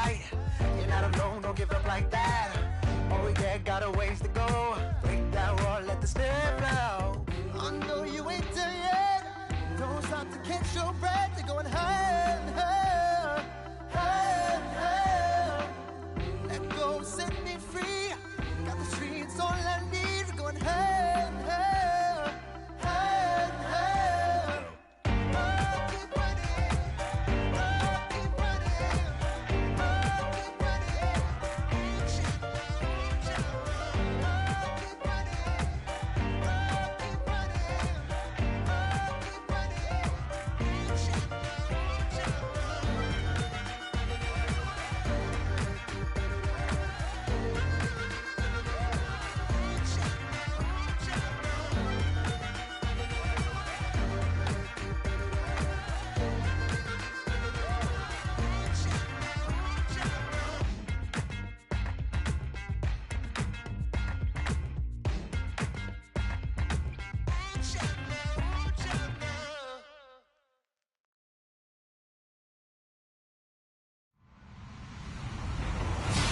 fight. You're not alone, don't give up like that. Oh yeah, got a ways to go. Break that wall, let the spirit flow. I know you ain't done yet. Don't stop to catch your breath. You're going higher and higher, higher and higher. Let go, set me free. Got the streets, all I need. We're going higher and higher, higher and higher. Oh, keep running. Oh, keep running. Oh, keep running. Reach out, reach out. Oh, keep running. Oh, keep running. Oh, keep running. Reach out, reach out.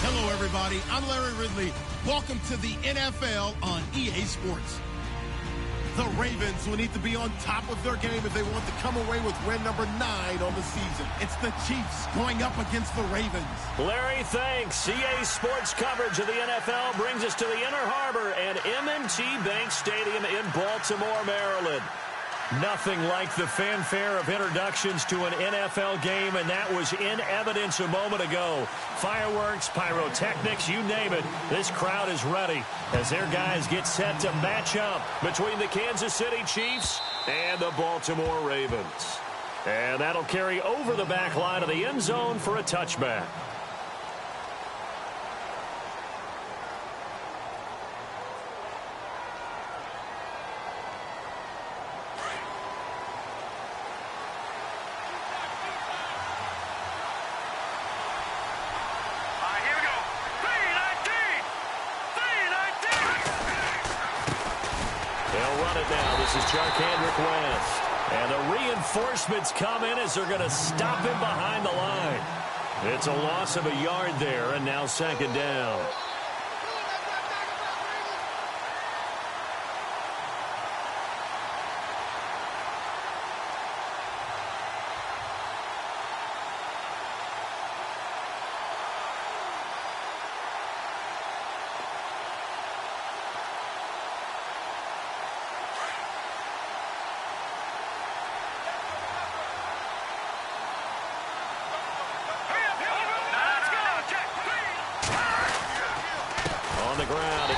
Hello, everybody. I'm Larry Ridley. Welcome to the NFL on EA Sports. The Ravens will need to be on top of their game if they want to come away with win number 9 on the season. It's the Chiefs going up against the Ravens. Larry, thanks. EA Sports coverage of the NFL brings us to the Inner Harbor and M&T Bank Stadium in Baltimore, Maryland. Nothing like the fanfare of introductions to an NFL game, and that was in evidence a moment ago. Fireworks, pyrotechnics, you name it. This crowd is ready as their guys get set to match up between the Kansas City Chiefs and the Baltimore Ravens. And that'll carry over the back line of the end zone for a touchback. This is Charkandrick West. And the reinforcements come in as they're going to stop him behind the line. It's a loss of a yard there, and now second down.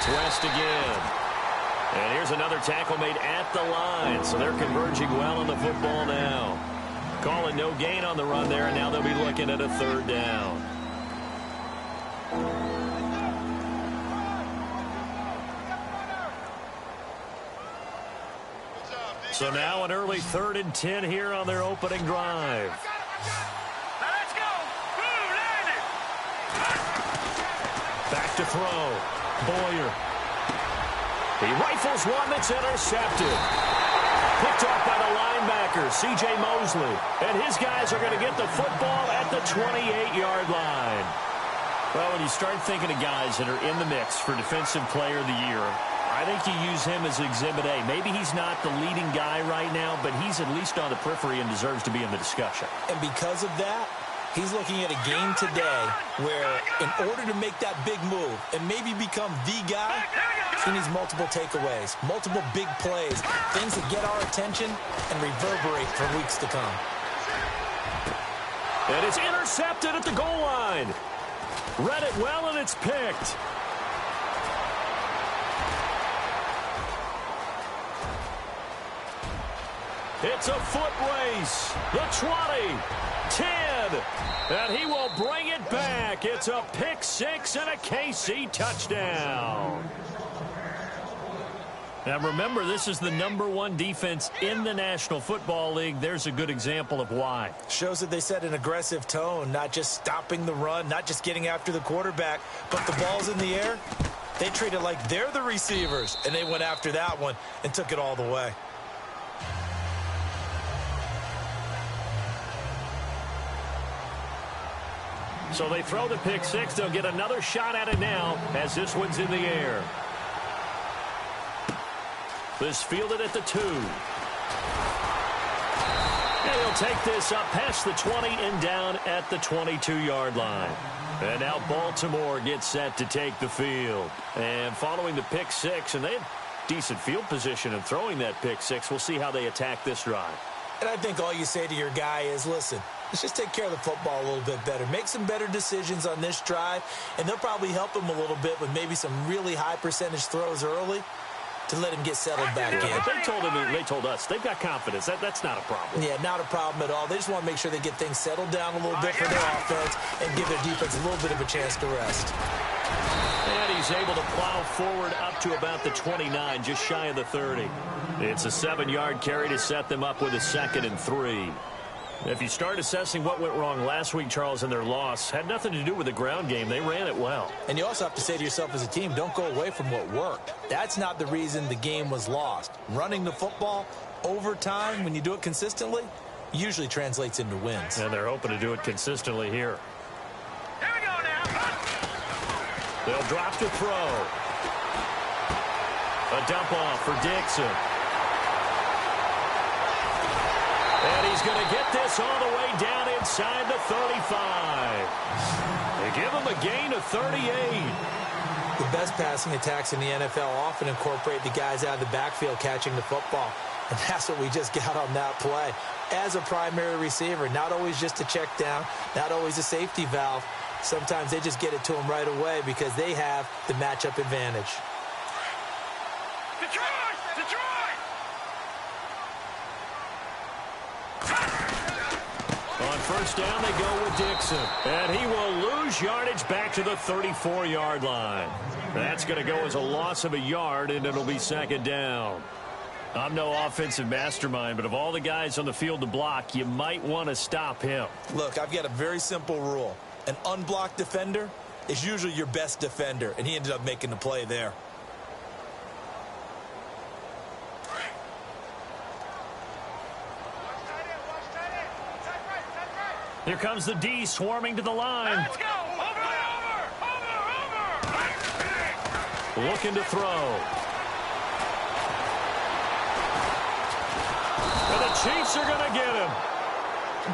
West again. And here's another tackle made at the line. So they're converging well on the football now. Calling no gain on the run there, and now they'll be looking at a third down. So now an early 3rd and 10 here on their opening drive. Let's go. Back to throw. Boyer. He rifles one that's intercepted. Picked off by the linebacker, C.J. Mosley. And his guys are going to get the football at the 28-yard line. Well, when you start thinking of guys that are in the mix for Defensive Player of the Year, I think you use him as Exhibit A. Maybe he's not the leading guy right now, but he's at least on the periphery and deserves to be in the discussion. And because of that, he's looking at a game today where in order to make that big move and maybe become the guy, he needs multiple takeaways, multiple big plays, things that get our attention and reverberate for weeks to come. And it's intercepted at the goal line. Read it well, and it's picked. It's a foot race. The 20, 10, and he will bring it back. It's a pick six and a KC touchdown. Now remember, this is the #1 defense in the National Football League. There's a good example of why. Shows that they set an aggressive tone, not just stopping the run, not just getting after the quarterback, but the ball's in the air. They treat it like they're the receivers, and they went after that one and took it all the way. So they throw the pick six. They'll get another shot at it now as this one's in the air. This fielded at the 2. And he'll take this up past the 20 and down at the 22-yard line. And now Baltimore gets set to take the field. And following the pick six, and they had decent field position in throwing that pick six. We'll see how they attack this drive. And I think all you say to your guy is, listen, let's just take care of the football a little bit better. Make some better decisions on this drive, and they'll probably help him a little bit with maybe some really high percentage throws early to let him get settled back in. But they told us they've got confidence. That's not a problem. Yeah, not a problem at all. They just want to make sure they get things settled down a little bit for their offense and give their defense a little bit of a chance to rest. And he's able to plow forward up to about the 29, just shy of the 30. It's a 7-yard carry to set them up with a 2nd and 3. If you start assessing what went wrong last week, Charles, in their loss, had nothing to do with the ground game. They ran it well. And you also have to say to yourself as a team, don't go away from what worked. That's not the reason the game was lost. Running the football over time, when you do it consistently, usually translates into wins. And they're hoping to do it consistently here. Here we go now. They'll drop to throw. A dump off for Dixon. And he's going to get this all the way down inside the 35. They give him a gain of 38. The best passing attacks in the NFL often incorporate the guys out of the backfield catching the football. And that's what we just got on that play. As a primary receiver, not always just a check down, not always a safety valve. Sometimes they just get it to him right away because they have the matchup advantage. Detroit! On first down, they go with Dixon. And he will lose yardage back to the 34-yard line. That's going to go as a loss of a yard, and it'll be 2nd down. I'm no offensive mastermind, but of all the guys on the field to block, you might want to stop him. Look, I've got a very simple rule. An unblocked defender is usually your best defender, and he ended up making the play there. Here comes the D swarming to the line. Let's go! Over! Looking to throw. And the Chiefs are going to get him.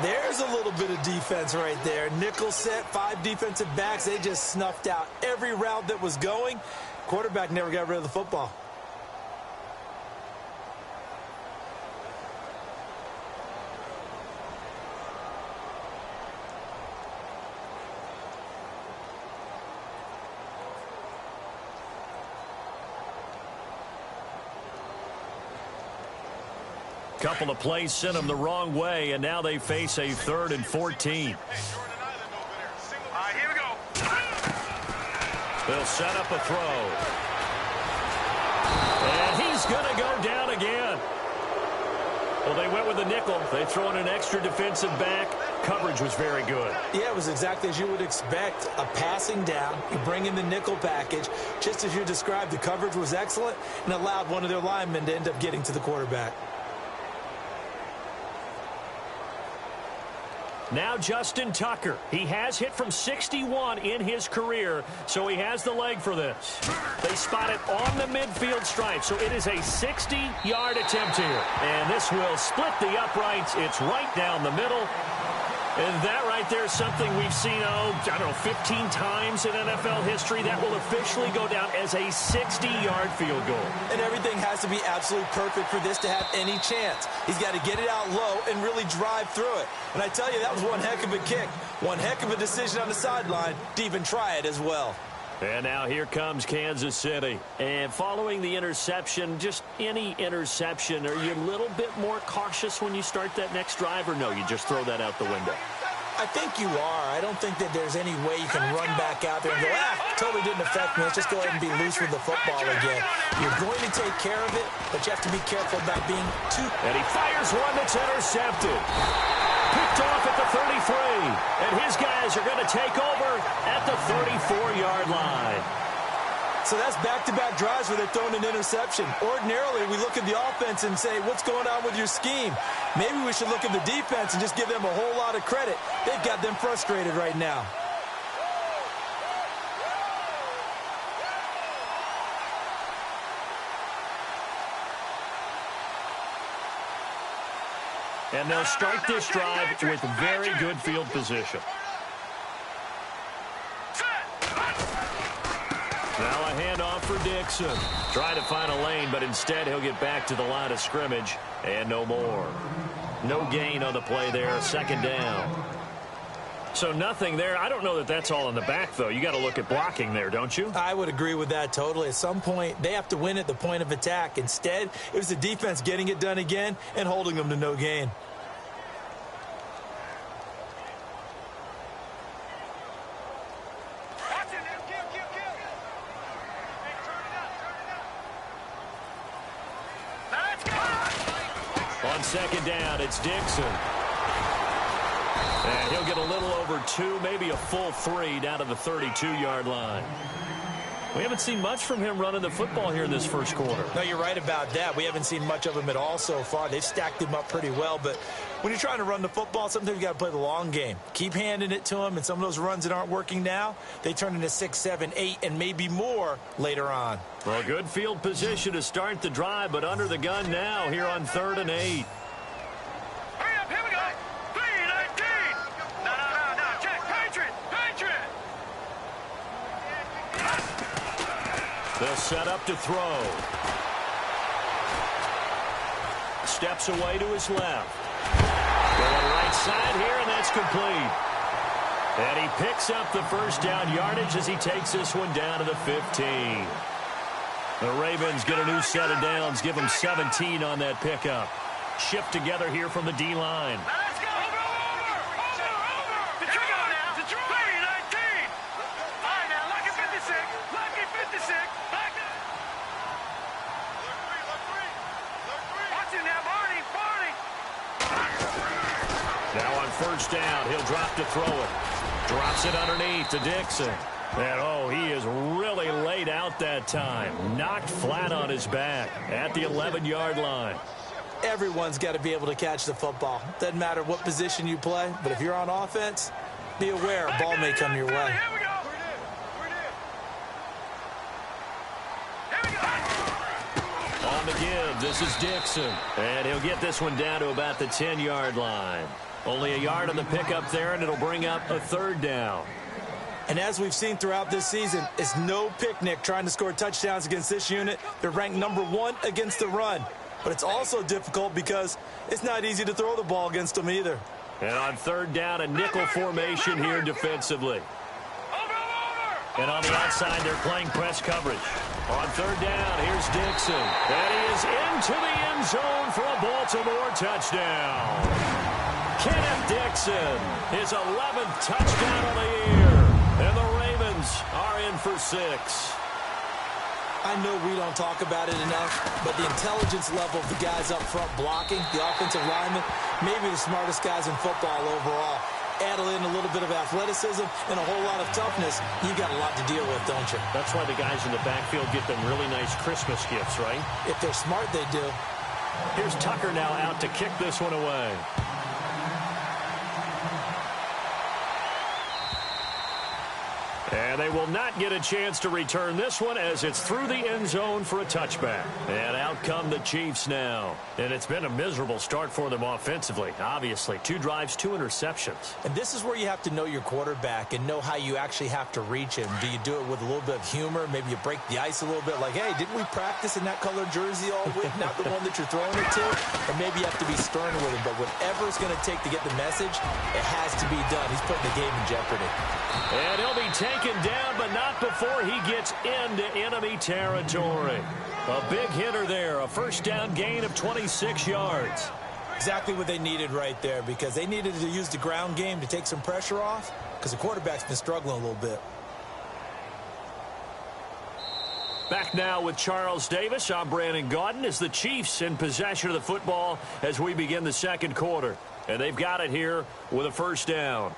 There's a little bit of defense right there. Nickel set, 5 defensive backs. They just snuffed out every route that was going. Quarterback never got rid of the football. Couple of plays sent them the wrong way, and now they face a 3rd and 14. Here we go. They'll set up a throw. And he's going to go down again. Well, they went with the nickel. They throw in an extra defensive back. Coverage was very good. Yeah, it was exactly as you would expect. A passing down. You bring in the nickel package. Just as you described, the coverage was excellent and allowed one of their linemen to end up getting to the quarterback. Now Justin Tucker. He has hit from 61 in his career, so he has the leg for this. They spot it on the midfield stripe, so it is a 60-yard attempt here. And this will split the uprights. It's right down the middle. And that right there is something we've seen, I don't know, 15 times in NFL history. That will officially go down as a 60-yard field goal. And everything has to be absolutely perfect for this to have any chance. He's got to get it out low and really drive through it. And I tell you, that was one heck of a kick. One heck of a decision on the sideline to even try it as well. And now here comes Kansas City. And following the interception, just any interception, are you a little bit more cautious when you start that next drive, or no, you just throw that out the window? I think you are. I don't think that there's any way you can run back out there and go, totally didn't affect me. Let's just go ahead and be loose with the football again. You're going to take care of it, but you have to be careful about being too... And he fires one that's intercepted. Picked off at the 33. And his guys are going to take over at the 34-yard line. So that's back-to-back drives where they're throwing an interception. Ordinarily, we look at the offense and say, what's going on with your scheme? Maybe we should look at the defense and just give them a whole lot of credit. They've got them frustrated right now. And they'll start this drive with very good field position. Now a handoff for Dixon. Trying to find a lane, but instead he'll get back to the line of scrimmage and no more. No gain on the play there, second down. So nothing there. I don't know that that's all in the back, though. You got to look at blocking there, don't you? I would agree with that totally. At some point, they have to win at the point of attack. Instead, it was the defense getting it done again and holding them to no gain. On second down, it's Dixon. And he'll get a little over 2, maybe a full 3 down to the 32-yard line. We haven't seen much from him running the football here in this first quarter. No, you're right about that. We haven't seen much of him at all so far. They've stacked him up pretty well, but when you're trying to run the football, sometimes you got to play the long game. Keep handing it to him, and some of those runs that aren't working now, they turn into 6, 7, 8, and maybe more later on. Well, good field position to start the drive, but under the gun now here on 3rd and 8. Hurry up, here we go. 3-19. No. Check. Patriot. They'll set up to throw. Steps away to his left. Going right side here, and that's complete. And he picks up the first down yardage as he takes this one down to the 15. The Ravens get a new set of downs, give them 17 on that pickup. Shift together here from the D-line. Let's go. Over. The trigger now. The 3-19. All right, now, lucky 56. Lucky 56. Watch him now, Barney. Now on first down, he'll drop to throw it. Drops it underneath to Dixon. And, he is really laid out that time. Knocked flat on his back at the 11-yard line. Everyone's got to be able to catch the football. Doesn't matter what position you play, but if you're on offense, be aware a ball may come your way. Here we go. On the give, this is Dixon. And he'll get this one down to about the 10-yard line. Only a yard on the pickup there, and it'll bring up a 3rd down. And as we've seen throughout this season, it's no picnic trying to score touchdowns against this unit. They're ranked number 1 against the run. But it's also difficult because it's not easy to throw the ball against them either. And on 3rd down, a nickel formation here defensively. And on the outside, they're playing press coverage. On 3rd down, here's Dixon. And he is into the end zone for a Baltimore touchdown. Kenneth Dixon, his 11th touchdown of the year. And the Ravens are in for 6. I know we don't talk about it enough, but the intelligence level of the guys up front blocking, the offensive linemen, maybe the smartest guys in football overall. Add in a little bit of athleticism and a whole lot of toughness, you got a lot to deal with, don't you? That's why the guys in the backfield get them really nice Christmas gifts, right? If they're smart, they do. Here's Tucker now out to kick this one away. And they will not get a chance to return this one as it's through the end zone for a touchback. And out come the Chiefs now. And it's been a miserable start for them offensively, obviously. 2 drives, 2 interceptions. And this is where you have to know your quarterback and know how you actually have to reach him. Do you do it with a little bit of humor? Maybe you break the ice a little bit like, hey, didn't we practice in that colored jersey all week? Not the one that you're throwing it to? Or maybe you have to be stern with him. But whatever it's going to take to get the message, it has to be done. He's putting the game in jeopardy. And he'll be taken down, but not before he gets into enemy territory. A big hitter there, a first down gain of 26 yards. Exactly what they needed right there, because they needed to use the ground game to take some pressure off, because the quarterback's been struggling a little bit. Back now with Charles Davis. I'm Brandon Gaudin as the Chiefs in possession of the football as we begin the second quarter. And they've got it here with a first down.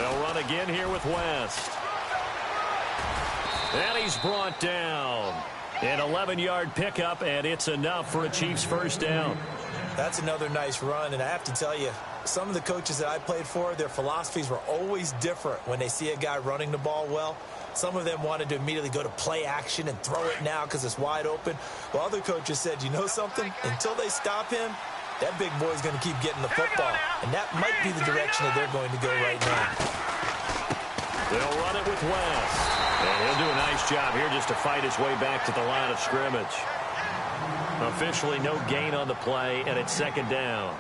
They'll run again here with West. And he's brought down. An 11-yard pickup, and it's enough for a Chiefs first down. That's another nice run, and I have to tell you, some of the coaches that I played for, their philosophies were always different when they see a guy running the ball well. Some of them wanted to immediately go to play action and throw it now because it's wide open. While other coaches said, you know something? Until they stop him, that big boy's going to keep getting the football. And that might be the direction that they're going to go right now. They'll run it with West. And he'll do a nice job here just to fight his way back to the line of scrimmage. Officially no gain on the play, and it's second down.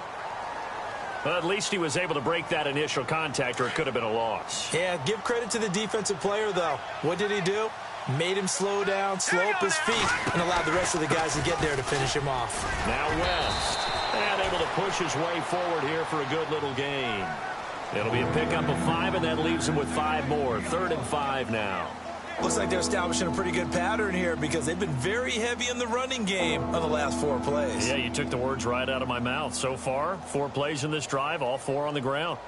But at least he was able to break that initial contact, or it could have been a loss. Yeah, give credit to the defensive player, though. What did he do? Made him slow down, slow up his feet, and allowed the rest of the guys to get there to finish him off. Now West. And able to push his way forward here for a good little gain. It'll be a pickup of 5, and that leaves him with 5 more. 3rd and 5 now. Looks like they're establishing a pretty good pattern here because they've been very heavy in the running game on the last 4 plays. Yeah, you took the words right out of my mouth. So far, 4 plays in this drive, all 4 on the ground.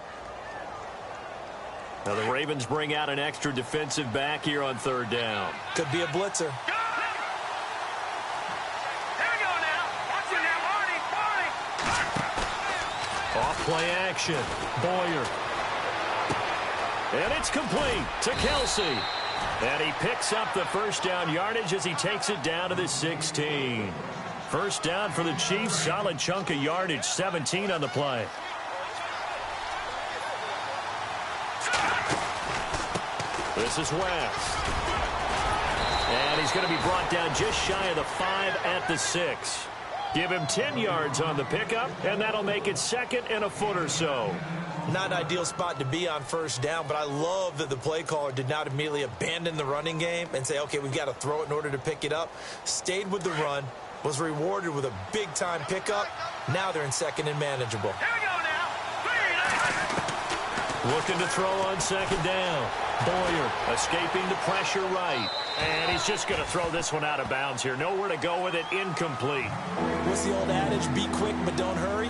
Now the Ravens bring out an extra defensive back here on 3rd down. Could be a blitzer. Off play action. Boyer. And it's complete to Kelsey. And he picks up the first down yardage as he takes it down to the 16. First down for the Chiefs. Solid chunk of yardage. 17 on the play. This is West. And he's going to be brought down just shy of the 5 at the 6. Give him 10 yards on the pickup, and that'll make it 2nd and a foot or so. Not an ideal spot to be on first down, but I love that the play caller did not immediately abandon the running game and say, okay, we've got to throw it in order to pick it up. Stayed with the run, was rewarded with a big-time pickup. Now they're in 2nd and manageable. Here we go now. Looking to throw on 2nd down. Boyer escaping the pressure right. And he's just going to throw this one out of bounds here. Nowhere to go with it. Incomplete. What's the old adage? Be quick, but don't hurry.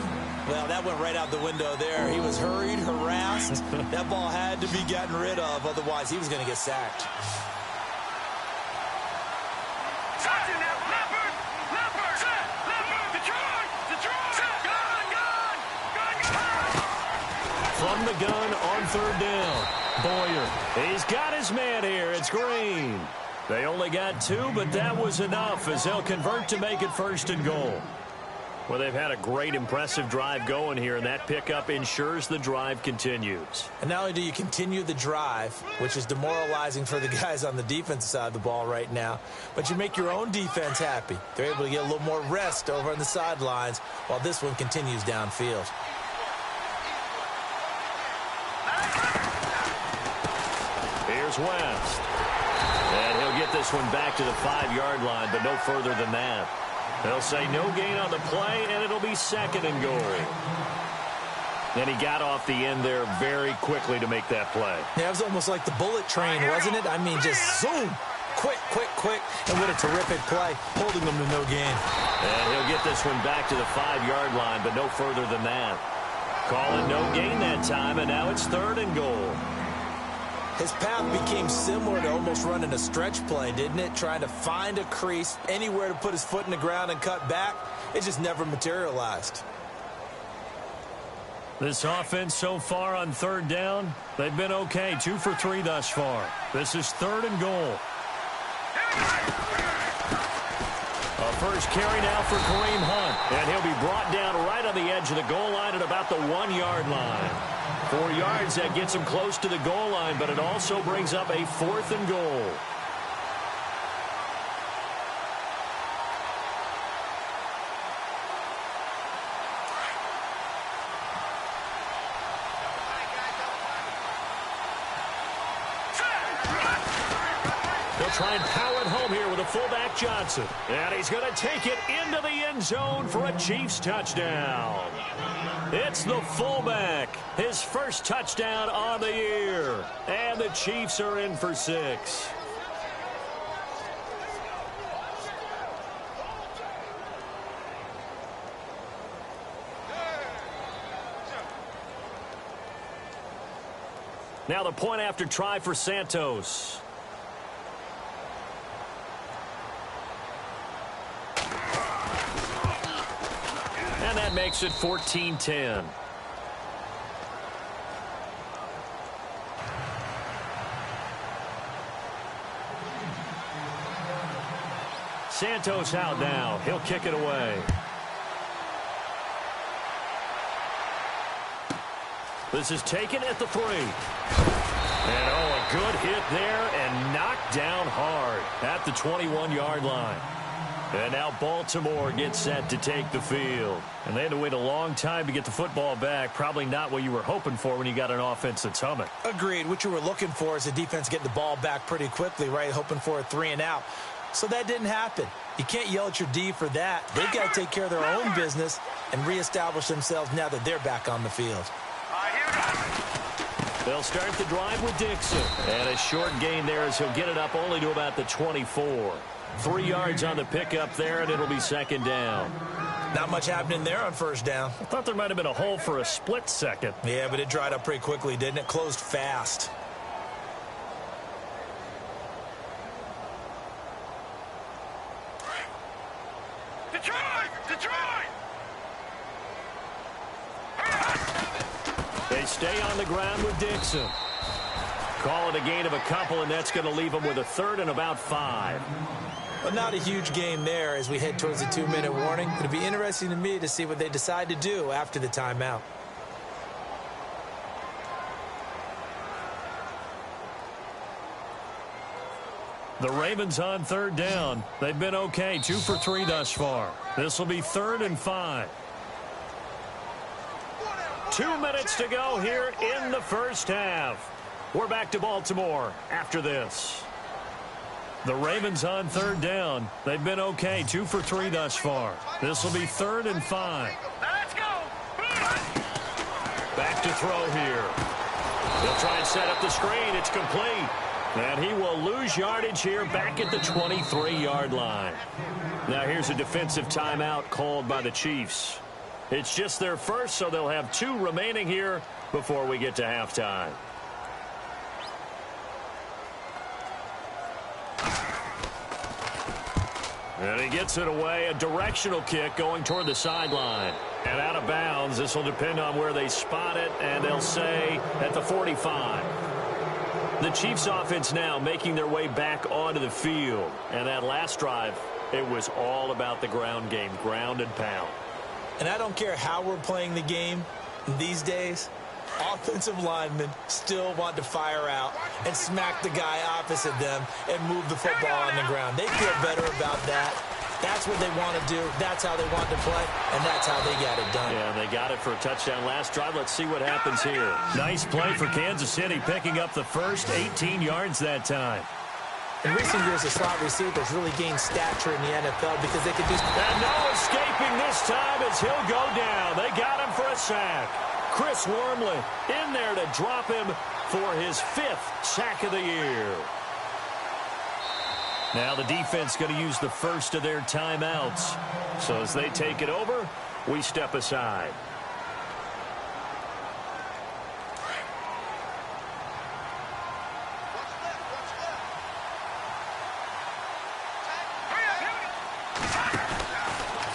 Well, that went right out the window there. He was hurried, harassed. That ball had to be gotten rid of. Otherwise, he was going to get sacked. From the gun on 3rd down. Boyer. He's got his man here. It's Green. They only got 2, but that was enough as they'll convert to make it 1st and goal. Well, they've had a great, impressive drive going here, and that pickup ensures the drive continues. And not only do you continue the drive, which is demoralizing for the guys on the defensive side of the ball right now, but you make your own defense happy. They're able to get a little more rest over on the sidelines while this one continues downfield. Here's West. And he'll get this one back to the 5-yard line, but no further than that. They'll say no gain on the play, and it'll be 2nd and goal. And he got off the end there very quickly to make that play. Yeah, it was almost like the bullet train, wasn't it? I mean, just zoom. Quick, quick, quick. And what a terrific play, holding them to no gain. And he'll get this one back to the 5-yard line, but no further than that. Calling no gain that time, and now it's 3rd and goal. His path became similar to almost running a stretch play, didn't it? Trying to find a crease, anywhere to put his foot in the ground and cut back. It just never materialized. This offense so far on 3rd down, they've been okay. 2 for 3 thus far. This is 3rd and goal. A first carry now for Kareem Hunt. And he'll be brought down right on the edge of the goal line at about the 1-yard line. 4 yards, that gets him close to the goal line, but it also brings up a 4th and goal. They'll try and power it home here with a fullback Johnson. And he's going to take it into the end zone for a Chiefs touchdown. It's the fullback, his first touchdown on the year. And the Chiefs are in for 6. Now the point after try for Santos. And that makes it 14-10. Santos out now. He'll kick it away. This is taken at the 3. And, oh, a good hit there and knocked down hard at the 21-yard line. And now Baltimore gets set to take the field. And they had to wait a long time to get the football back. Probably not what you were hoping for when you got an offense that's humming. Agreed. What you were looking for is the defense getting the ball back pretty quickly, right? Hoping for a 3 and out. So that didn't happen. You can't yell at your D for that. They've got to take care of their own business and reestablish themselves now that they're back on the field. They'll start the drive with Dixon. And a short gain there as he'll get it up only to about the 24. 3 yards on the pickup there, and it'll be second down. Not much happening there on first down. I thought there might have been a hole for a split second. Yeah, but it dried up pretty quickly, didn't it? Closed fast. They stay on the ground with Dixon. Call it a gain of a couple, and that's going to leave them with a 3rd and about 5. But not a huge game there as we head towards the 2-minute warning. It'll be interesting to me to see what they decide to do after the timeout. The Ravens on 3rd down. They've been okay, 2 for 3 thus far. This will be 3rd and 5. 2 minutes to go here in the first half. We're back to Baltimore after this. The Ravens on 3rd down. They've been okay, 2 for 3 thus far. This will be 3rd and 5. Let's go. Back to throw here. He'll try and set up the screen. It's complete. And he will lose yardage here back at the 23-yard line. Now here's a defensive timeout called by the Chiefs. It's just their first, so they'll have 2 remaining here before we get to halftime. And he gets it away, a directional kick going toward the sideline. And out of bounds, this will depend on where they spot it, and they'll say at the 45. The Chiefs offense now making their way back onto the field. And that last drive, it was all about the ground game, ground and pound. And I don't care how we're playing the game these days, offensive linemen still want to fire out and smack the guy opposite them and move the football on the ground. They feel better about that. That's what they want to do. That's how they want to play, and that's how they got it done. Yeah, they got it for a touchdown last drive. Let's see what happens here. Nice play for Kansas City, picking up the first 18 yards that time. In recent years, the slot receivers really gained stature in the NFL because they could do... And no escaping this time as he'll go down. They got him for a sack. Chris Wormley in there to drop him for his 5th sack of the year. Now the defense going to use the first of their timeouts. So as they take it over, we step aside.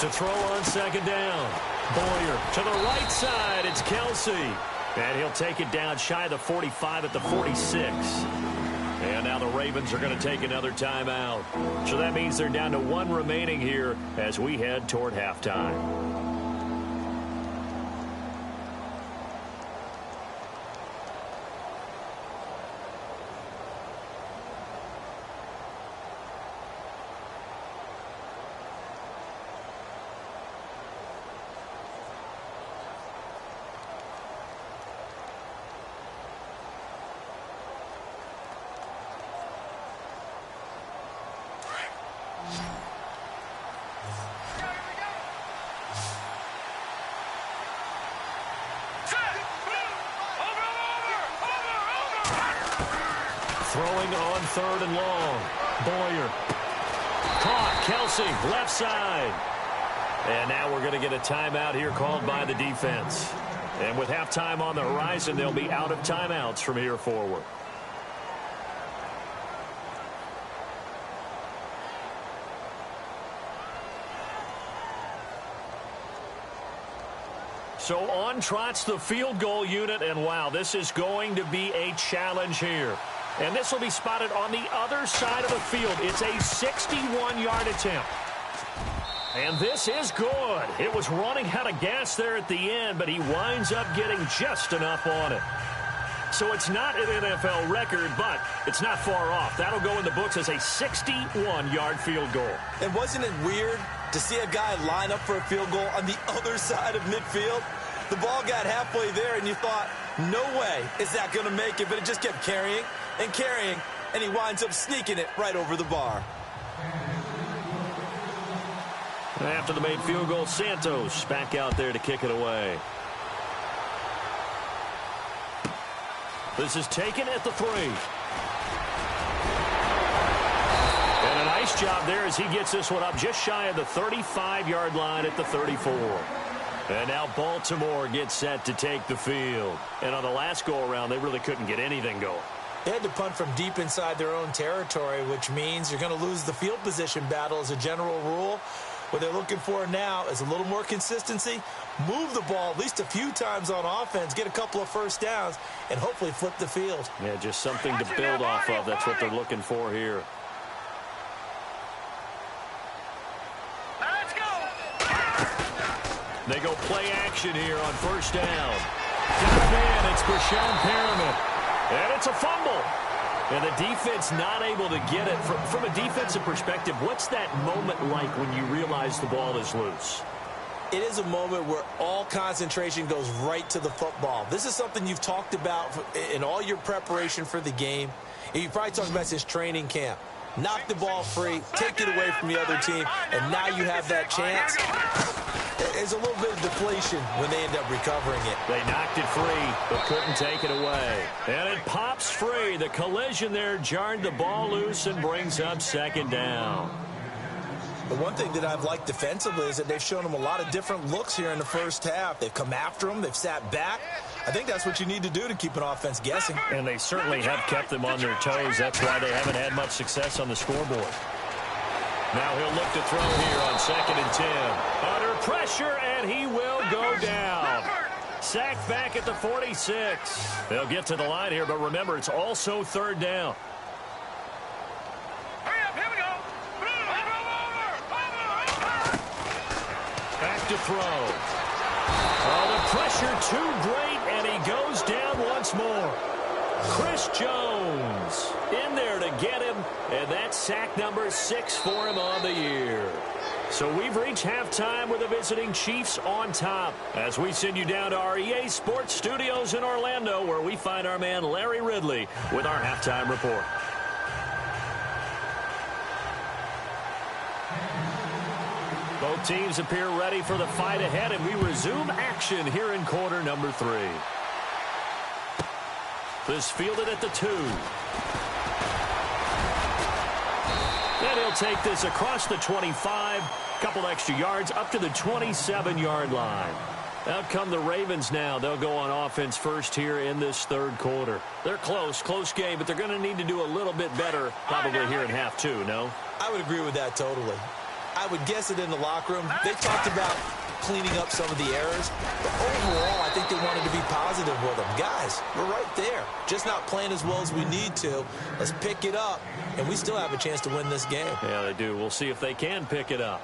To throw on second down. Boyer to the right side. It's Kelsey. And he'll take it down shy of the 45 at the 46. And now the Ravens are going to take another timeout. So that means they're down to 1 remaining here as we head toward halftime. Throwing on 3rd and long. Boyer. Caught. Kelsey, left side. And now we're going to get a timeout here called by the defense. And with halftime on the horizon, they'll be out of timeouts from here forward. So on trots the field goal unit, and wow, this is going to be a challenge here. And this will be spotted on the other side of the field. It's a 61-yard attempt. And this is good. It was running out of gas there at the end, but he winds up getting just enough on it. So it's not an NFL record, but it's not far off. That'll go in the books as a 61-yard field goal. And wasn't it weird to see a guy line up for a field goal on the other side of midfield? The ball got halfway there, and you thought, no way is that going to make it, but it just kept carrying and carrying, and he winds up sneaking it right over the bar. After the made field goal, Santos back out there to kick it away. This is taken at the 3. And a nice job there as he gets this one up just shy of the 35-yard line at the 34. And now Baltimore gets set to take the field. And on the last go-around, they really couldn't get anything going. They had to punt from deep inside their own territory, which means you're going to lose the field position battle as a general rule. What they're looking for now is a little more consistency, move the ball at least a few times on offense, get a couple of first downs, and hopefully flip the field. Yeah, just something to build off of. That's what they're looking for here. Let's go. They go play action here on first down. Got him in. It's Brashon Perriman. And it's a fumble. And the defense not able to get it. From a defensive perspective, what's that moment like when you realize the ball is loose? It is a moment where all concentration goes right to the football. This is something you've talked about in all your preparation for the game. And you probably talked about since training camp. Knock the ball free, take it away from the other team, and now you have that chance. There's a little bit of deflation when they end up recovering it. They knocked it free, but couldn't take it away. And it pops free. The collision there jarred the ball loose and brings up second down. The one thing that I've liked defensively is that they've shown them a lot of different looks here in the first half. They've come after them. They've sat back. I think that's what you need to do to keep an offense guessing. And they certainly have kept them on their toes. That's why they haven't had much success on the scoreboard. Now he'll look to throw here on 2nd and 10. Under pressure, and he will go down. Sacked back at the 46. They'll get to the line here, but remember, it's also 3rd down. Hurry up, here we go. Back to throw. Oh, the pressure too great, and he goes down once more. Chris Jones in there to get him, and that's sack number 6 for him on the year. So we've reached halftime with the visiting Chiefs on top as we send you down to our EA Sports Studios in Orlando, where we find our man Larry Ridley with our halftime report. Both teams appear ready for the fight ahead, and we resume action here in quarter number 3. This fielded at the 2. And he'll take this across the 25, couple extra yards, up to the 27-yard line. Out come the Ravens now. They'll go on offense first here in this 3rd quarter. They're close game, but they're going to need to do a little bit better probably here in half 2, no? I would agree with that totally. I would guess it in the locker room. They talked about cleaning up some of the errors. But overall, I think they wanted to be positive with them. Guys, we're right there. Just not playing as well as we need to. Let's pick it up, and we still have a chance to win this game. Yeah, they do. We'll see if they can pick it up.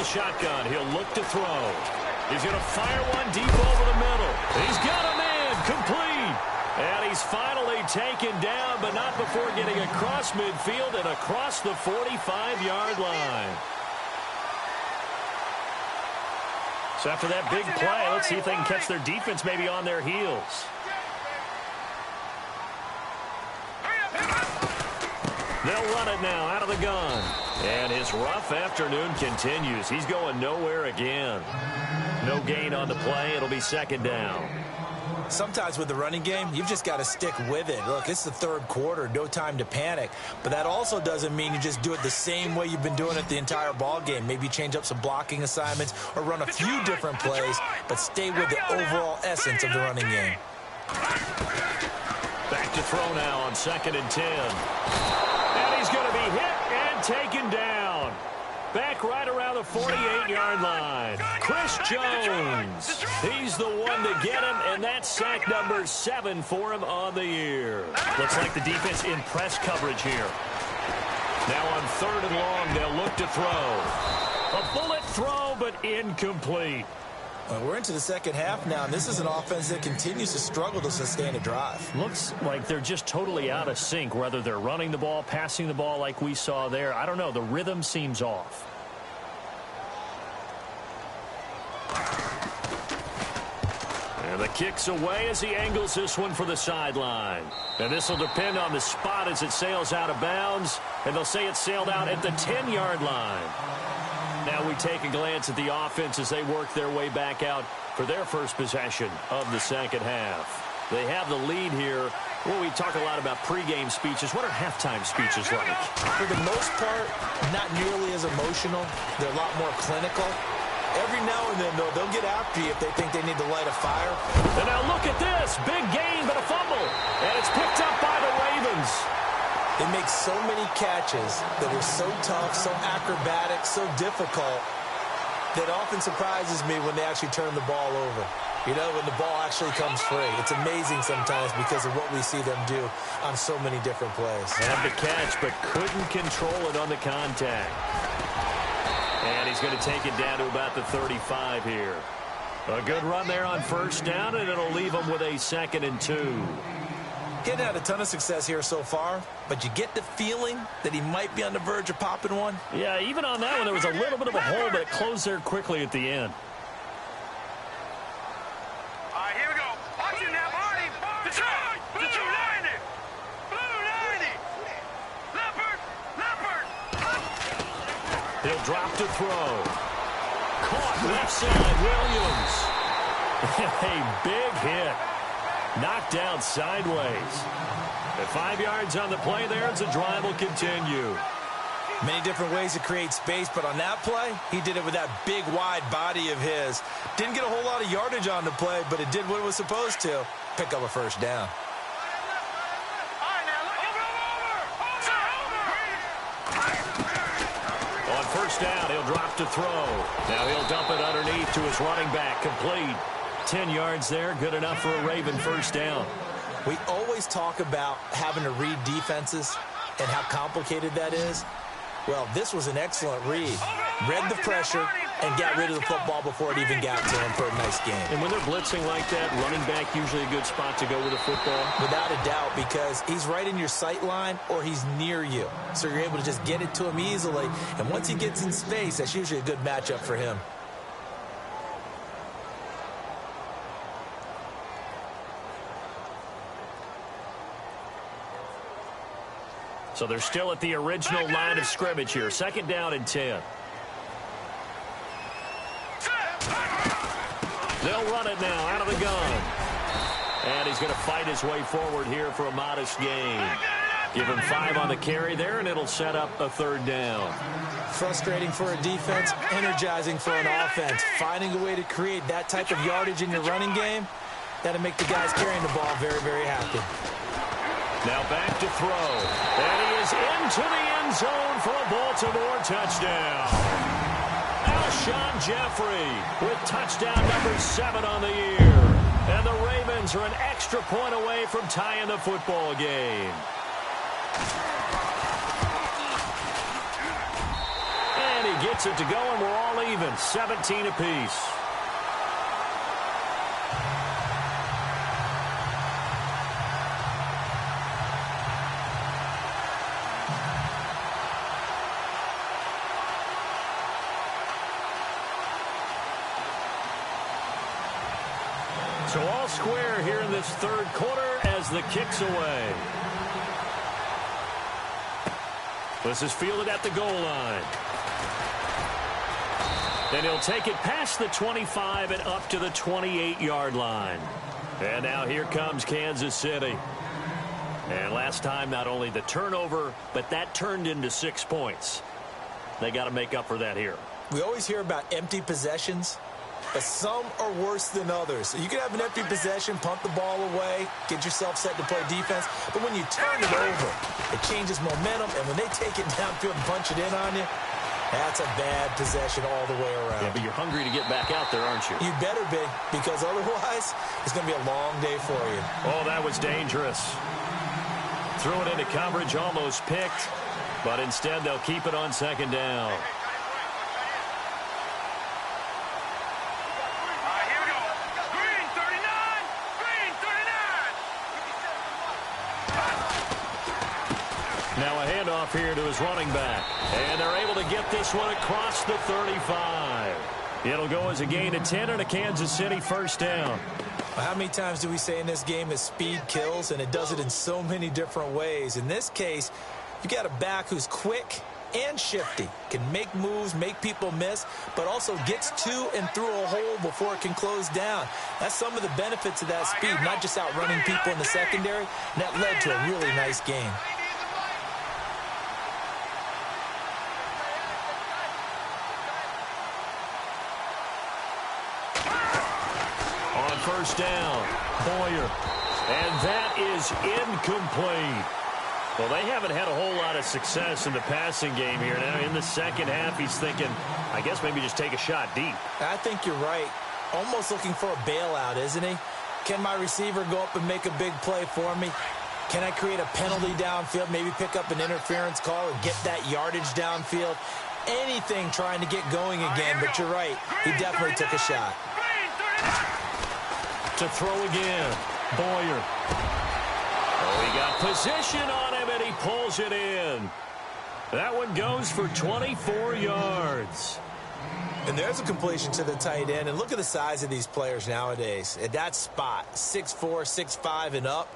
Shotgun. He'll look to throw. He's going to fire one deep over the middle. He's got a man complete. And he's finally taken down, but not before getting across midfield and across the 45-yard line. So after that big play, let's see if they can catch their defense maybe on their heels. They'll run it now out of the gun. And his rough afternoon continues. He's going nowhere again. No gain on the play. It'll be second down. Sometimes with the running game, you've just got to stick with it. Look, it's the third quarter, no time to panic. But that also doesn't mean you just do it the same way you've been doing it the entire ball game. Maybe change up some blocking assignments or run a few different plays, but stay with the overall essence of the running game. Back to throw now on 2nd and 10. And he's going to be hit and taken down. Back right around the 48-yard line. Chris Jones. He's the one to get him, and that's sack number 7 for him on the year. Looks like the defense in press coverage here. Now on 3rd and long, they'll look to throw. A bullet throw, but incomplete. Well, we're into the second half now, and this is an offense that continues to struggle to sustain a drive. Looks like they're just totally out of sync, whether they're running the ball, passing the ball like we saw there. I don't know. The rhythm seems off. And the kick's away as he angles this one for the sideline. And this will depend on the spot as it sails out of bounds. And they'll say it sailed out at the 10-yard line. Now we take a glance at the offense as they work their way back out for their first possession of the second half. They have the lead here. Well, we talk a lot about pregame speeches. What are halftime speeches like? For the most part, not nearly as emotional. They're a lot more clinical. Every now and then, though, they'll get after you if they think they need to light a fire. And now look at this. Big gain, but a fumble. And it's picked up by the Ravens. They make so many catches that are so tough, so acrobatic, so difficult, that often surprises me when they actually turn the ball over. You know, when the ball actually comes free. It's amazing sometimes because of what we see them do on so many different plays. Had the catch, but couldn't control it on the contact. And he's going to take it down to about the 35 here. A good run there on 1st down, and it'll leave him with a 2nd and 2. Getting had a ton of success here so far, but you get the feeling that he might be on the verge of popping one. Yeah, even on that one, there was a little bit of a hole, but it closed there quickly at the end. All right, here we go. Watch it now, Marty. The 290. Blue 90. Leopard. He'll drop to throw. Caught left side, Williams. A big hit. Knocked down sideways. At 5 yards on the play there, as the drive will continue. Many different ways to create space, but on that play, he did it with that big, wide body of his. Didn't get a whole lot of yardage on the play, but it did what it was supposed to. Pick up a 1st down. On 1st down, he'll drop to throw. Now he'll dump it underneath to his running back, complete. 10 yards there, good enough for a Raven 1st down. We always talk about having to read defenses and how complicated that is. Well, this was an excellent read. Read the pressure and got rid of the football before it even got to him for a nice game. And when they're blitzing like that, running back usually a good spot to go with the football? Without a doubt, because he's right in your sight line or he's near you. So you're able to just get it to him easily. And once he gets in space, that's usually a good matchup for him. So they're still at the original line of scrimmage here. 2nd down and 10. They'll run it now out of the gun. And he's going to fight his way forward here for a modest gain. Give him 5 on the carry there, and it'll set up a 3rd down. Frustrating for a defense, energizing for an offense. Finding a way to create that type of yardage in your running game, that'll make the guys carrying the ball very, very happy. Now back to throw. And he is into the end zone for a Baltimore touchdown. Alshon Jeffrey with touchdown number 7 on the year. And the Ravens are an extra point away from tying the football game. And he gets it to go, and we're all even, 17 apiece. So all square here in this third quarter as the kick's away. This is fielded at the goal line. And he'll take it past the 25 and up to the 28-yard line. And now here comes Kansas City. And last time, not only the turnover, but that turned into 6 points. They got to make up for that here. We always hear about empty possessions, but some are worse than others. So you can have an empty possession, punt the ball away, get yourself set to play defense, but when you turn it over, it changes momentum, and when they take it downfield and punch it in on you, that's a bad possession all the way around. Yeah, but you're hungry to get back out there, aren't you? You better be, because otherwise, it's going to be a long day for you. Oh, that was dangerous. Threw it into coverage, almost picked, but instead they'll keep it on second down. Here we go. Green 39. Green 39. Now a handoff here to his running back. And they're able to get this one across the 35. It'll go as a gain of 10 and a Kansas City first down. How many times do we say in this game that speed kills, and it does it in so many different ways? In this case, you got a back who's quick and shifty, can make moves, make people miss, but also gets to and through a hole before it can close down. That's some of the benefits of that speed, not just outrunning people in the secondary, and that led to a really nice game. First down, Boyer. And that is incomplete. Well, they haven't had a whole lot of success in the passing game here. Now, in the second half, he's thinking, I guess maybe just take a shot deep. I think you're right. Almost looking for a bailout, isn't he? Can my receiver go up and make a big play for me? Can I create a penalty downfield, maybe pick up an interference call and get that yardage downfield? Anything trying to get going again, but you're right. He definitely took a shot. To throw again, Boyer. Oh, he got position on him, and he pulls it in. That one goes for 24 yards. And there's a completion to the tight end. And look at the size of these players nowadays. At that spot, 6'4", 6'5", and up.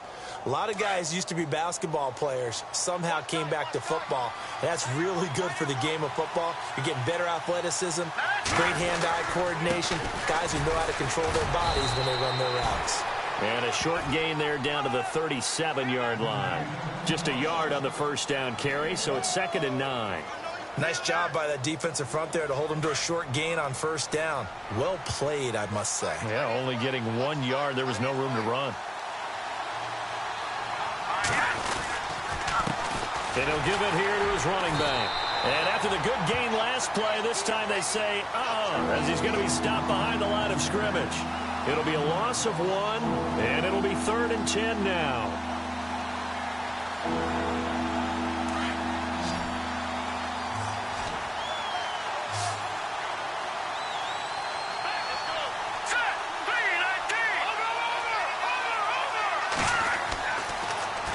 A lot of guys used to be basketball players, somehow came back to football. That's really good for the game of football. You're getting better athleticism, great hand-eye coordination, guys who know how to control their bodies when they run their routes. And a short gain there down to the 37-yard line. Just a yard on the first down carry, so it's 2nd and 9. Nice job by that defensive front there to hold them to a short gain on first down. Well played, I must say. Yeah, only getting 1 yard. There was no room to run. And he'll give it here to his running back. And after the good gain last play, this time they say, as he's going to be stopped behind the line of scrimmage. It'll be a loss of 1, and it'll be 3rd and 10 now.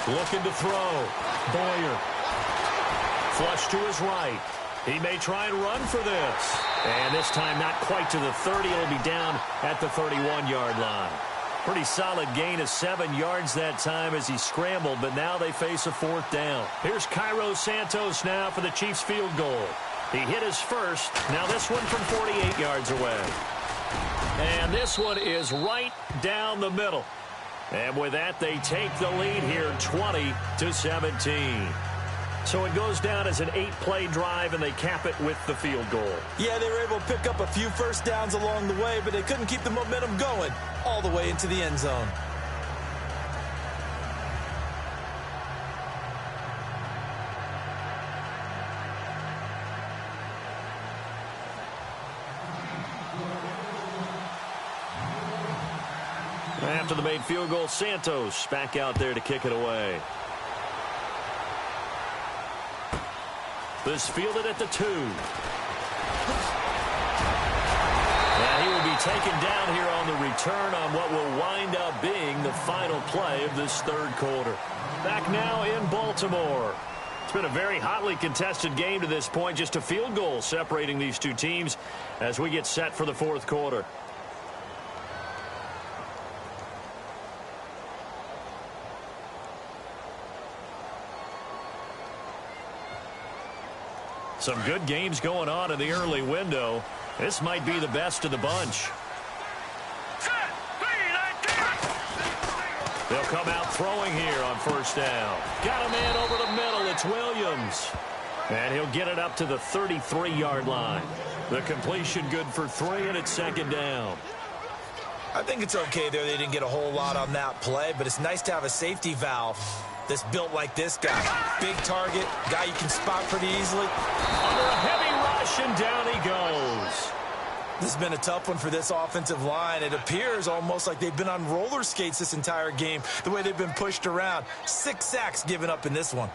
Looking to throw. Boyer. Flush to his right. He may try and run for this. And this time not quite to the 30. It'll be down at the 31-yard line. Pretty solid gain of 7 yards that time as he scrambled, but now they face a 4th down. Here's Cairo Santos now for the Chiefs field goal. He hit his first. Now this one from 48 yards away. And this one is right down the middle. And with that, they take the lead here 20-17. So it goes down as an 8-play drive, and they cap it with the field goal. Yeah, they were able to pick up a few first downs along the way, but they couldn't keep the momentum going all the way into the end zone. After the made field goal, Santos back out there to kick it away. This fielded at the 2. And he will be taken down here on the return on what will wind up being the final play of this third quarter. Back now in Baltimore. It's been a very hotly contested game to this point. Just a field goal separating these two teams as we get set for the fourth quarter. Some good games going on in the early window. This might be the best of the bunch. They'll come out throwing here on first down. Got a man over the middle. It's Williams. And he'll get it up to the 33-yard line. The completion good for 3, and it's second down. I think it's okay there. They didn't get a whole lot on that play, but it's nice to have a safety valve that's built like this guy. Big target, guy you can spot pretty easily. Under a heavy rush, and down he goes. This has been a tough one for this offensive line. It appears almost like they've been on roller skates this entire game, the way they've been pushed around. 6 sacks given up in this one.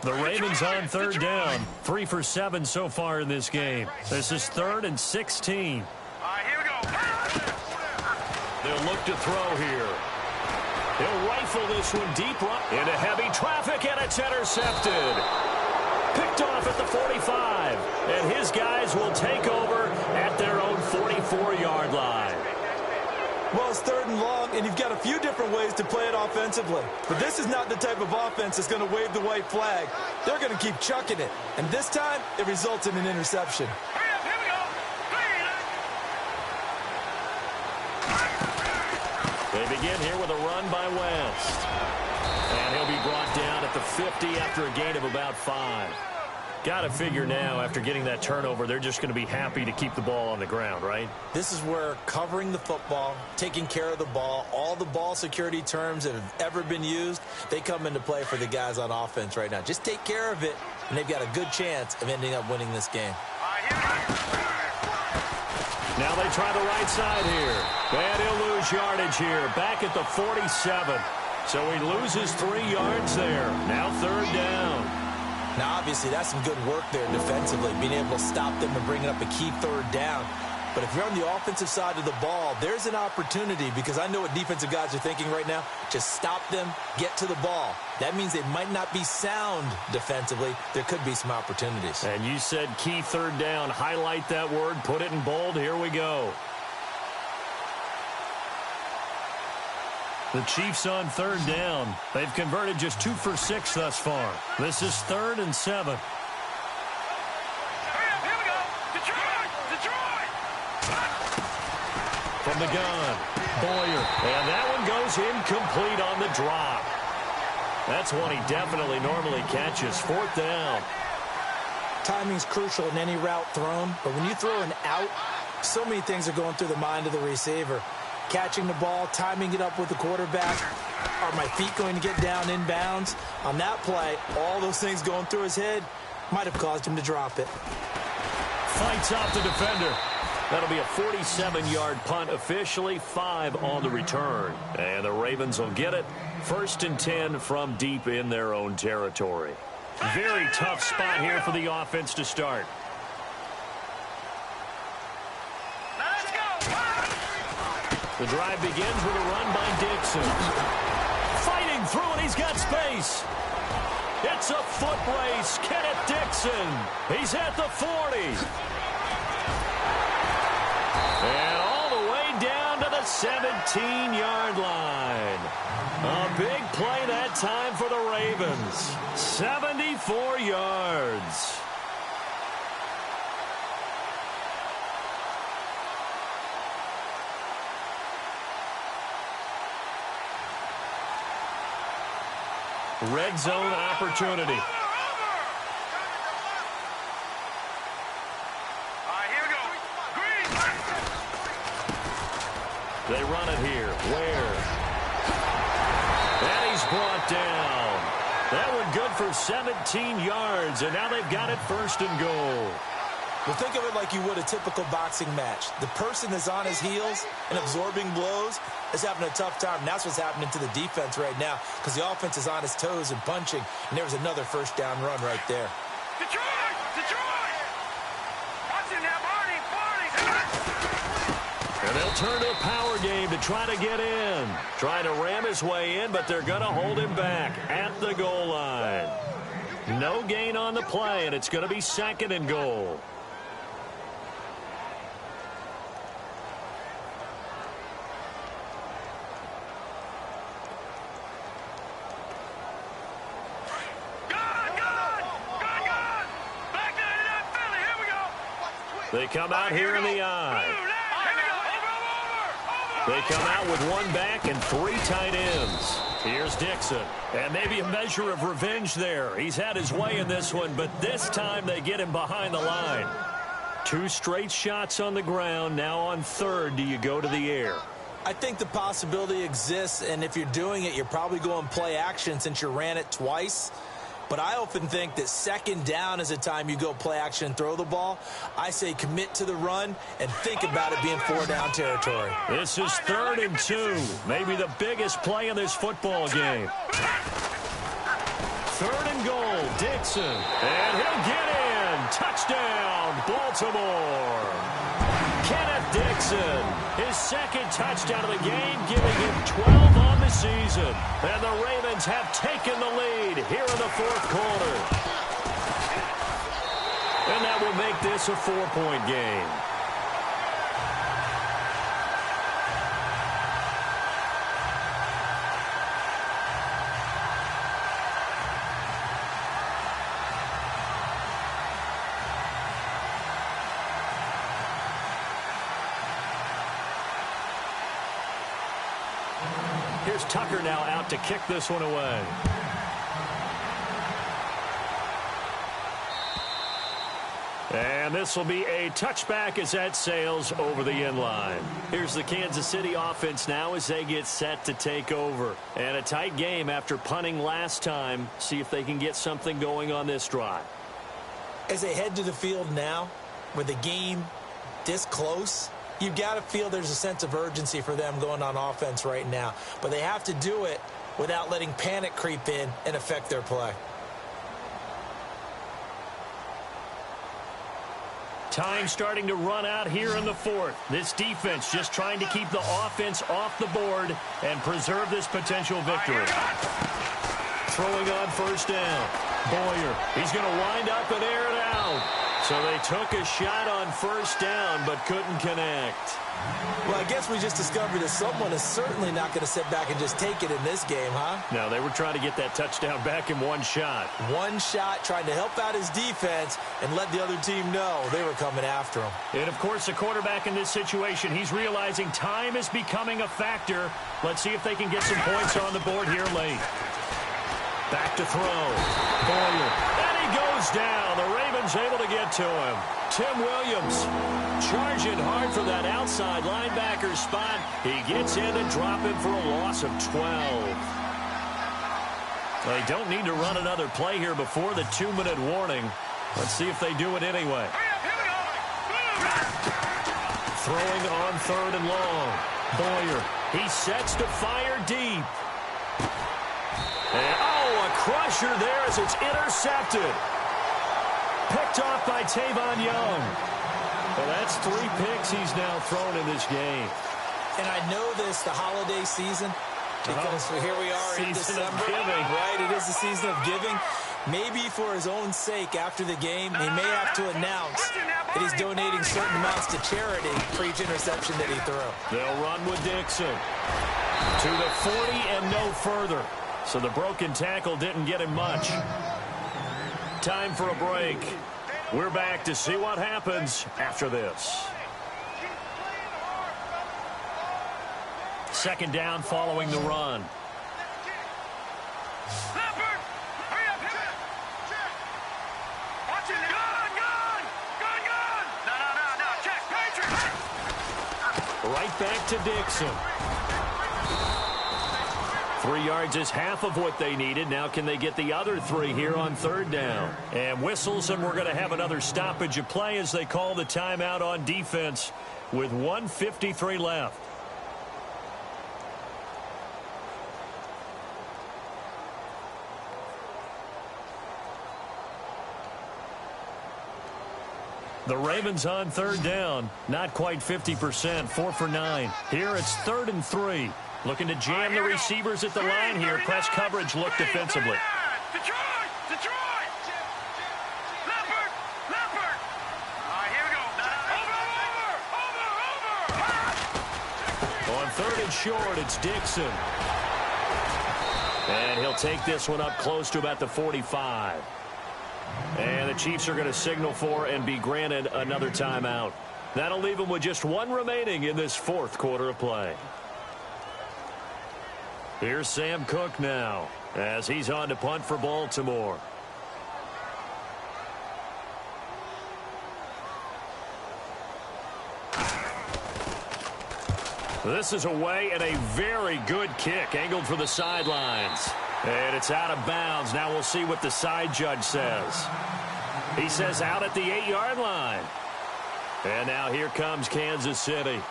The Ravens on third down. 3 for 7 so far in this game. This is 3rd and 16. All right, here we go. They'll look to throw here. He'll rifle this one deep into heavy traffic, and it's intercepted. Picked off at the 45. And his guys will take over at their own 44-yard line. Well, it's 3rd and long, and you've got a few different ways to play it offensively. But this is not the type of offense that's going to wave the white flag. They're going to keep chucking it. And this time, it results in an interception. Hurry up, here we go. They begin here with a run by West. And he'll be brought down at the 50 after a gain of about 5. Got to figure now, after getting that turnover, they're just going to be happy to keep the ball on the ground, right? This is where covering the football, taking care of the ball, all the ball security terms that have ever been used, they come into play for the guys on offense right now. Just take care of it, and they've got a good chance of ending up winning this game. Now they try the right side here. And he'll lose yardage here. Back at the 47. So he loses 3 yards there. Now 3rd down. Now, obviously, that's some good work there defensively, being able to stop them and bringing up a key 3rd down. But if you're on the offensive side of the ball, there's an opportunity, because I know what defensive guys are thinking right now. Just stop them, get to the ball. That means they might not be sound defensively. There could be some opportunities. And you said key 3rd down. Highlight that word. Put it in bold. Here we go. The Chiefs on 3rd down. They've converted just 2 for 6 thus far. This is 3rd and 7. Hurry up, here we go. Detroit! Detroit! From the gun, Boyer. And that one goes incomplete on the drop. That's one he definitely normally catches. 4th down. Timing's crucial in any route thrown, but when you throw an out, so many things are going through the mind of the receiver. Catching the ball, timing it up with the quarterback. Are my feet going to get down inbounds? On that play, all those things going through his head might have caused him to drop it. Fights off the defender. That'll be a 47-yard punt officially, 5 on the return. And the Ravens will get it. 1st and 10 from deep in their own territory. Very tough spot here for the offense to start. The drive begins with a run by Dixon. Fighting through, and he's got space. It's a foot race. Kenneth Dixon. He's at the 40. And all the way down to the 17-yard line. A big play that time for the Ravens. 74 yards. Red zone opportunity. All right, here we go. Green. They run it here. Ware. And he's brought down. That one good for 17 yards, and now they've got it 1st and goal. Well, think of it like you would a typical boxing match. The person that's on his heels and absorbing blows is having a tough time. And that's what's happening to the defense right now, because the offense is on his toes and punching. And there was another 1st down run right there. Detroit! Detroit! Watch it now, Barney! Barney! And they'll turn to a power game to try to get in. Trying to ram his way in, but they're going to hold him back at the goal line. No gain on the play, and it's going to be 2nd and goal. They come out here in the I. They come out with one back and 3 tight ends. Here's Dixon. And maybe a measure of revenge there. He's had his way in this one, but this time they get him behind the line. 2 straight shots on the ground. Now on third, do you go to the air? I think the possibility exists, and if you're doing it, you're probably going play action since you ran it twice. But I often think that second down is a time you go play action and throw the ball. I say commit to the run and think about it being 4-down territory. This is 3rd and 2. Maybe the biggest play in this football game. 3rd and goal, Dixon. And he'll get in. Touchdown, Baltimore. Kenneth Dixon, his 2nd touchdown of the game, giving him 12 on the season. And the Ravens have taken the lead here in the 4th quarter. And that will make this a 4-point game. Here's Tucker now out to kick this one away. And this will be a touchback as that sails over the end line. Here's the Kansas City offense now as they get set to take over. And a tight game after punting last time. See if they can get something going on this drive. As they head to the field now, with the game this close, you've got to feel there's a sense of urgency for them going on offense right now. But they have to do it without letting panic creep in and affect their play. Time starting to run out here in the 4th. This defense just trying to keep the offense off the board and preserve this potential victory. Throwing on 1st down. Boyer, he's going to wind up and air it out. So they took a shot on 1st down but couldn't connect. Well, I guess we just discovered that someone is certainly not going to sit back and just take it in this game, huh? No, they were trying to get that touchdown back in one shot. One shot, trying to help out his defense and let the other team know they were coming after him. And, of course, the quarterback in this situation, he's realizing time is becoming a factor. Let's see if they can get some points on the board here late. Back to throw. Boyer. And he goes down. The Ravens able to get to him. Tim Williams charging hard for that outside linebacker spot. He gets in to drop him for a loss of 12. They don't need to run another play here before the 2-minute warning. Let's see if they do it anyway. Throwing on 3rd and long. Boyer. He sets to fire deep. And, a crusher there as it's intercepted. Picked off by Tavon Young. Well, that's 3 picks he's now thrown in this game. And I know this, the holiday season, because here we are in December. Right, it is the season of giving. Maybe for his own sake after the game, he may have to announce that he's donating certain amounts to charity for each interception that he threw. They'll run with Dixon. To the 40 and no further. So the broken tackle didn't get him much. Time for a break. We're back to see what happens after this. 2nd down following the run. Right back to Dixon. 3 yards is half of what they needed. Now can they get the other 3 here on 3rd down? And whistles, and we're going to have another stoppage of play as they call the timeout on defense with 1:53 left. The Ravens on 3rd down. Not quite 50%, 4 for 9. Here it's 3rd and 3. Looking to jam the receivers at the line here. Press coverage look defensively. Detroit! Leopard! All right, here we go. Over! On 3rd and short, it's Dixon. And he'll take this one up close to about the 45. And the Chiefs are going to signal for and be granted another timeout. That'll leave them with just one remaining in this fourth quarter of play. Here's Sam Cook now as he's on to punt for Baltimore. This is away and a very good kick angled for the sidelines. And it's out of bounds. Now we'll see what the side judge says. He says out at the 8-yard line. And now here comes Kansas City.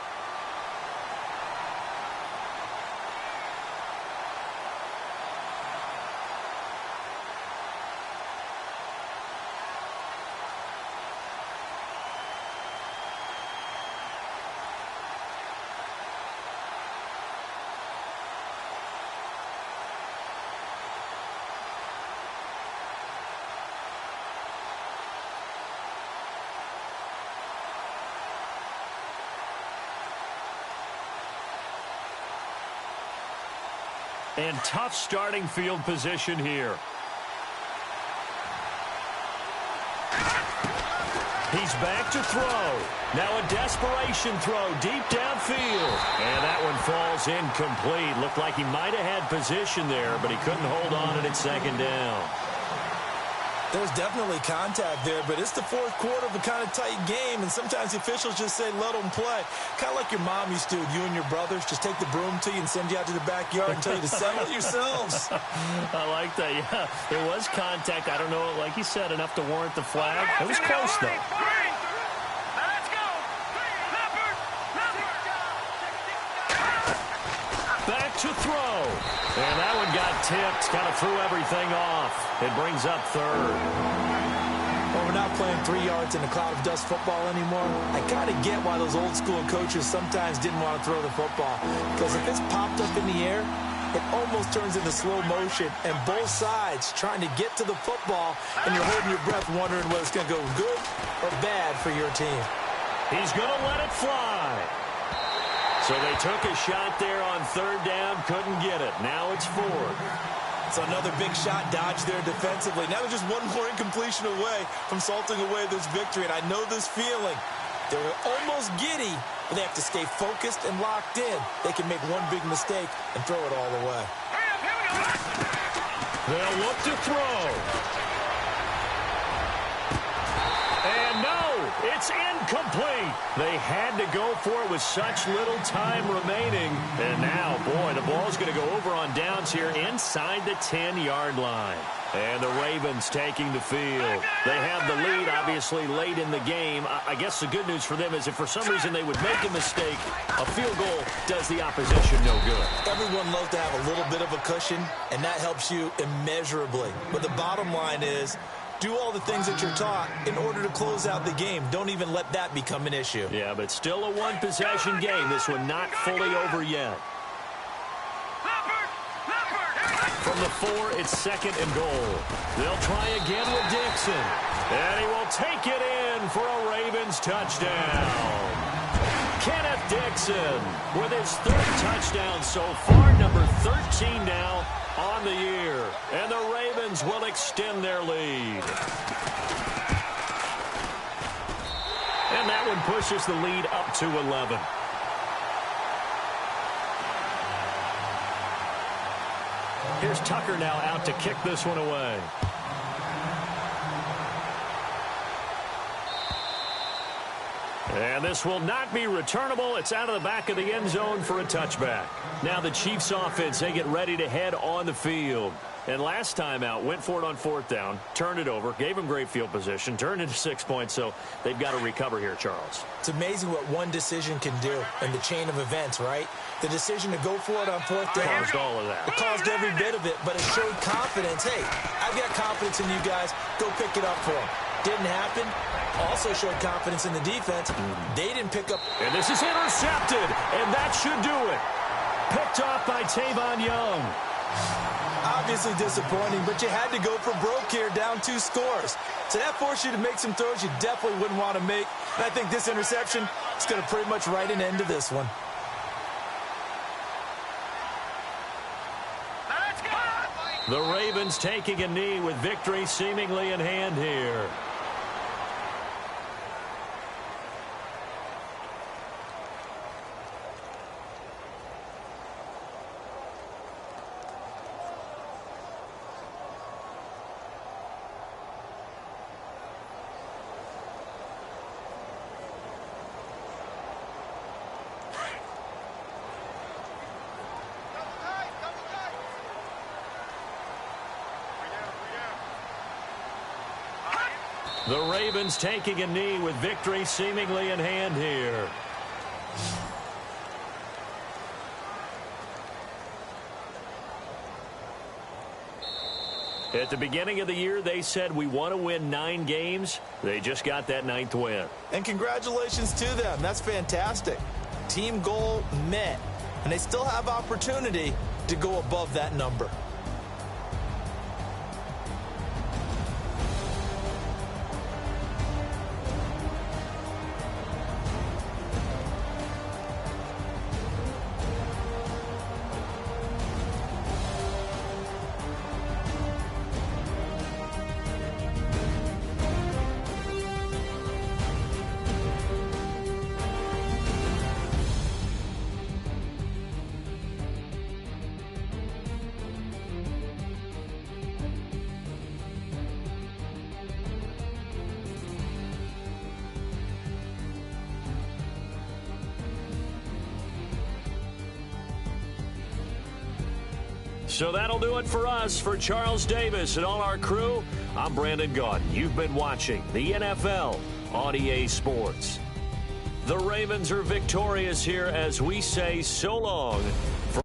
And tough starting field position here. He's back to throw. Now a desperation throw deep downfield. And that one falls incomplete. Looked like he might have had position there, but he couldn't hold on at second down. There's definitely contact there, but it's the fourth quarter of a kind of tight game, and sometimes the officials just say, let them play. Kind of like your mom used to with you and your brothers. Just take the broom to you and send you out to the backyard and tell you to settle it yourselves. I like that, yeah. There was contact. I don't know, like you said, enough to warrant the flag. It was close, though. Let's go. Back to throw. And that one got tipped. Kind of threw everything off. It brings up third. Well, we're not playing 3 yards in a cloud of dust football anymore. I kind of get why those old school coaches sometimes didn't want to throw the football. Because if it's popped up in the air, it almost turns into slow motion. And both sides trying to get to the football, and you're holding your breath wondering whether it's going to go good or bad for your team. He's going to let it fly. So they took a shot there on third down, couldn't get it. Now it's fourth. So another big shot dodged there defensively. Now they're just one more incompletion away from salting away this victory. And I know this feeling. They were almost giddy, but they have to stay focused and locked in. They can make one big mistake and throw it all away. They'll look to throw. And no, it's incomplete. They had to go for it with such little time remaining. And now, boy, the ball's going to go over on downs here inside the 10-yard line. And the Ravens taking the field. They have the lead, obviously, late in the game. I guess the good news for them is if for some reason they would make a mistake, a field goal does the opposition no good. Everyone loves to have a little bit of a cushion, and that helps you immeasurably. But the bottom line is, do all the things that you're taught in order to close out the game. Don't even let that become an issue. Yeah, but still a one-possession game. This one not fully over yet. From the 4, it's second and goal. They'll try again with Dixon. And he will take it in for a Ravens touchdown. Kenneth Dixon with his third touchdown so far, number 13 now on the year. And the Ravens will extend their lead. And that one pushes the lead up to 11. Here's Tucker now out to kick this one away. And this will not be returnable. It's out of the back of the end zone for a touchback. Now the Chiefs offense, they get ready to head on the field. And last time out, went for it on fourth down, turned it over, gave them great field position, turned into 6 points, so they've got to recover here, Charles. It's amazing what one decision can do in the chain of events, right? The decision to go for it on fourth down. Caused all of that. It caused every bit of it, but it showed confidence. Hey, I've got confidence in you guys. Go pick it up for them. Didn't happen. Also showed confidence in the defense. They didn't pick up. And this is intercepted, and that should do it. Picked off by Tavon Young. Obviously disappointing, but you had to go for broke here, down 2 scores. So that forced you to make some throws you definitely wouldn't want to make. And I think this interception is going to pretty much write an end to this one. The Ravens taking a knee with victory seemingly in hand here. The Ravens taking a knee with victory seemingly in hand here. At the beginning of the year, they said we want to win 9 games. They just got that 9th win. And congratulations to them. That's fantastic. Team goal met. And they still have opportunity to go above that number. So that'll do it for us. For Charles Davis and all our crew, I'm Brandon Gaudin. You've been watching the NFL on EA Sports. The Ravens are victorious here as we say so long for